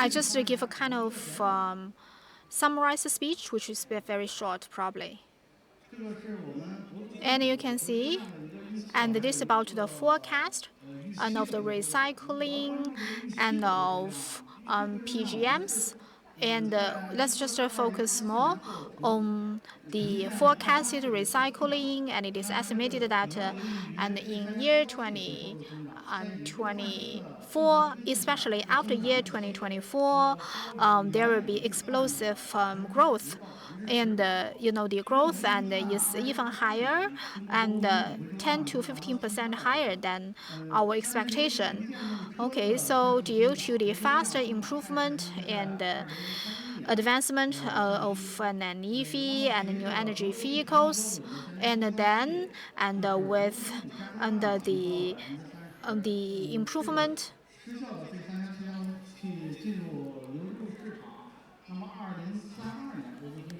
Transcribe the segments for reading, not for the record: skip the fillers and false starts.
I just give a kind of summarized speech, which is very short, probably. And you can see, and this is about the forecast and of the recycling and of PGMs. And let's just focus more on the forecasted recycling, and it is estimated that and in year 2024, especially after year 2024, there will be explosive growth. And the growth and is even higher, and 10 to 15% higher than our expectation. Okay, so due to the faster improvement and advancement of an EV and new energy vehicles, and then with the improvement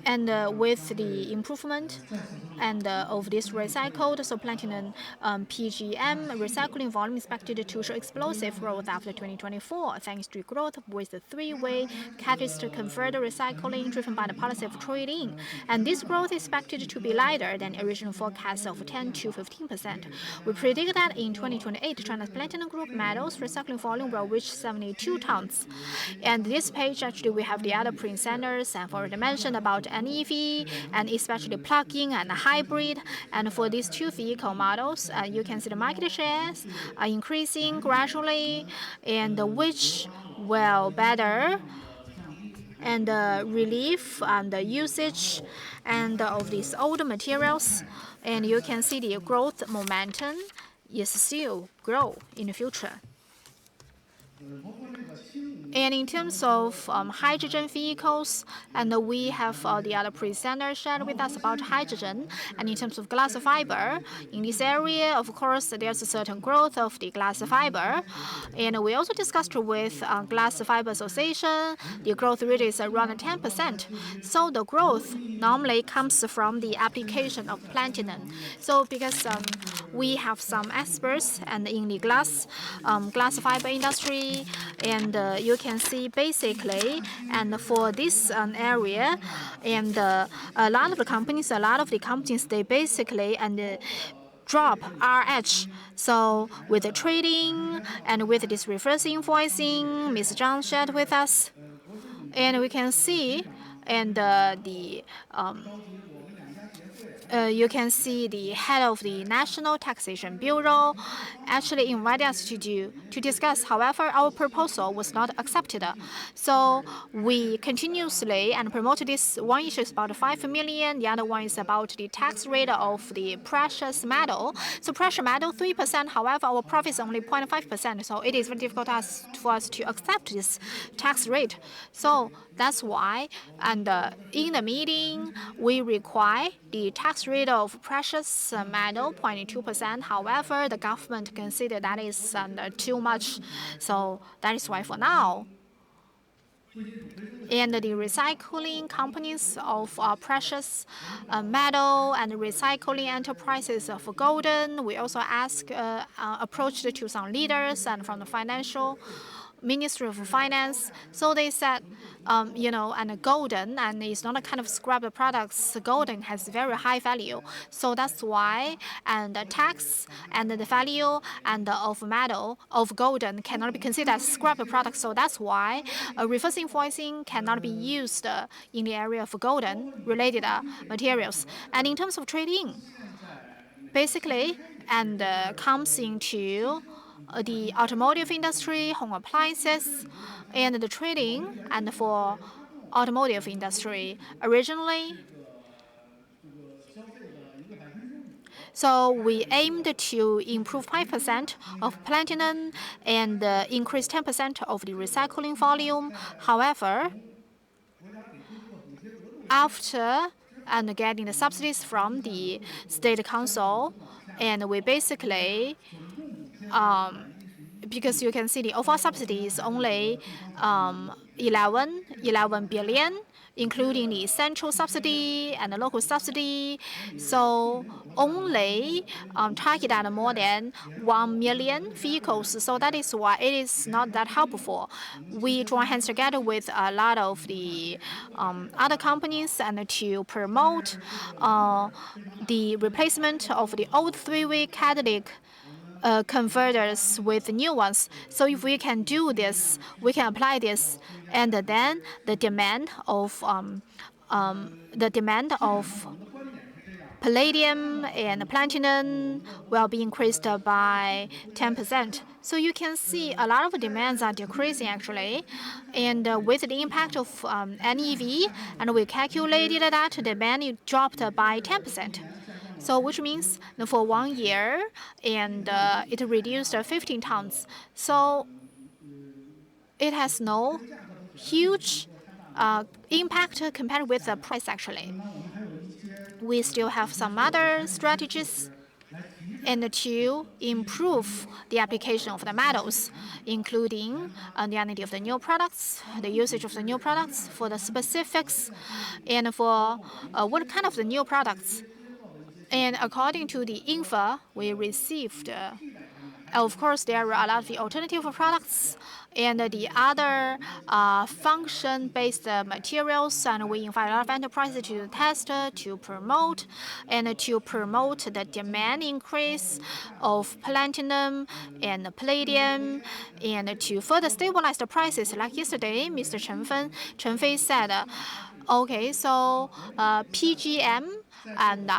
and with the improvement and of this recycled, so platinum PGM recycling volume expected to show explosive growth after 2024, thanks to growth with the three-way catalyst converter recycling driven by the policy of trade-in. And this growth is expected to be lighter than original forecasts of 10 to 15%. We predict that in 2028, China's platinum group metals recycling volume will reach 72 tons. And this page, actually, we have the other presenters and already mentioned about NEV and especially plug-in and hybrid. And for these two vehicle models, you can see the market shares are increasing gradually, and which will better and relieve the usage and of these old materials. And you can see the growth momentum is still grow in the future. And in terms of hydrogen vehicles, and we have the other presenter shared with us about hydrogen. And in terms of glass fiber, in this area, of course, there's a certain growth of the glass fiber. And we also discussed with Glass Fiber Association, the growth rate is around 10%. So the growth normally comes from the application of platinum. So because we have some experts and in the glass fiber industry, and you can see basically, and for this area, and a lot of the companies, they basically drop RH. So with the trading and with this reverse invoicing, Ms. Zhang shared with us, and we can see, and you can see the head of the National Taxation Bureau actually invited us to discuss. However, our proposal was not accepted. So we continuously and promoted this. One issue is about 5 million. The other one is about the tax rate of the precious metal. So precious metal 3%. However, our profit is only 0.5%. So it is very difficult for us to accept this tax rate. So that's why, and in the meeting, we require the tax rate of precious metal 0.2%. However, the government considered that is too much. So that is why for now. And the recycling companies of precious metal and recycling enterprises of golden, we also approached to some leaders and from the financial Ministry of Finance. So they said, and golden, and it's not a kind of scrap products. Golden has very high value. So that's why, and the tax and the value and of metal of golden cannot be considered as scrap products. So that's why reverse invoicing cannot be used in the area of golden related materials. And in terms of trading, basically, and comes into the automotive industry, home appliances, and the trading, and for automotive industry originally. So we aimed to improve 5% of platinum and increase 10% of the recycling volume. However, after and getting the subsidies from the State Council, and we basically because you can see the overall subsidy is only 11 billion, including the central subsidy and the local subsidy. So only target at more than 1 million vehicles. So that is why it is not that helpful. We join hands together with a lot of the other companies and to promote the replacement of the old three-way catalytic converters with new ones. So if we can do this, we can apply this, and then the demand of palladium and platinum will be increased by 10%. So you can see a lot of demands are decreasing actually, and with the impact of NEV, and we calculated that demand dropped by 10%. So which means for 1 year, and it reduced 15 tons. So it has no huge impact compared with the price actually. We still have some other strategies and to improve the application of the metals, including the identity of the new products, the usage of the new products for the specifics, and for what kind of the new products. And according to the info we received, of course, there are a lot of the alternative products and the other function-based materials, and we invite a lot of enterprises to test, to promote, and to promote the demand increase of platinum and palladium, and to further stabilize the prices. Like yesterday, Mr. Chen Fei said, okay, so PGM and